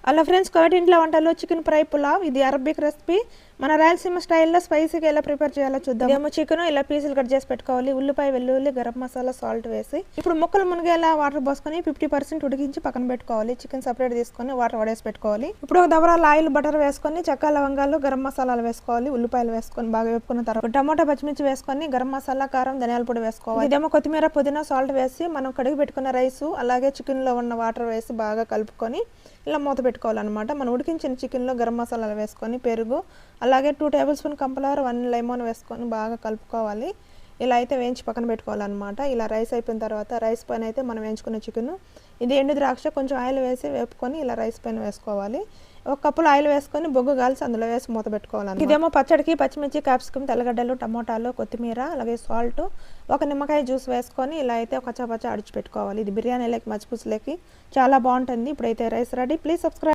Hello friends, Covid ఇంట్లో వంటలు chicken fry pulao. ఇది అరబిక్ రెసిపీ. మన రాయలసీమ స్టైల్లో స్పైసీగా ఎలా ప్రిపేర్ చేయాలో చూద్దాం. ఏమో చికెన్ ఇలా పీసులు కట్ చేసి పెట్టుకోవాలి. ఉల్లిపాయ, వెల్లుల్లి, గరం మసాలా, సాల్ట్ వేసి ఇప్పుడు ముక్కలు మునిగేలా వాటర్ పోసుకొని 50% ఉడికించి పక్కన పెట్టుకోవాలి. చికెన్ సపరేట్ తీసుకొని వాటర్ వడేసి పెట్టుకోవాలి. ఇప్పుడు ఒక దబరాలు ఆయిల్, బటర్ వేసుకొని చెక్క, లవంగాలు, గరం మసాలాలు వేసుకోవాలి. ఉల్లిపాయలు వేసుకొని బాగా వేపుకున్న తర్వాత టమాటా, పచ్చిమిర్చి వేసుకొని గరం మసాలా, కారం, ధనియాల పొడి వేసుకోవాలి. ఇదేమో కొత్తిమీర, పుదీనా, సాల్ట్ వేసి మనం కడిగి పెట్టుకున్న రైస్ అలాగే చికెన్ లో ఉన్న వాటర్ వేసి బాగా కలుపుకొని ఇలా మూత పెట్టుకోవాలన్నమాట. మనం ఉడికించిన చికెన్లో గరం మసాలాలు వేసుకొని పెరుగు అలాగే 2 టేబుల్ స్పూన్ కంపలవర్, 1 లెమన్ వేసుకొని బాగా కలుపుకోవాలి. ఇలా అయితే వేయించి పక్కన పెట్టుకోవాలన్నమాట. ఇలా రైస్ అయిపోయిన తర్వాత రైస్ పైన అయితే మనం వేయించుకున్న చికెన్, ఇది ఎండు ద్రాక్ష, కొంచెం ఆయిల్ వేసి వేపుకొని ఇలా రైస్ పైన వేసుకోవాలి. ఒక కప్పులో ఆయిల్ వేసుకొని బొగ్గు గాల్చి అందులో వేసి మూత పెట్టుకోవాలి. ఇదేమో పచ్చడికి పచ్చిమిర్చి, క్యాప్సికమ్, తెల్లగడ్డలు, టమోటాలు, కొత్తిమీర అలాగే సాల్ట్, ఒక నిమ్మకాయ జ్యూస్ వేసుకొని ఇలా అయితే ఒక కచ్చా పచ్చా అడిచి పెట్టుకోవాలి. ఇది బిర్యానీలోకి, మజ్జిపూసలోకి చాలా బాగుంటుంది. ఇప్పుడైతే రైస్ రెడీ. Please subscribe.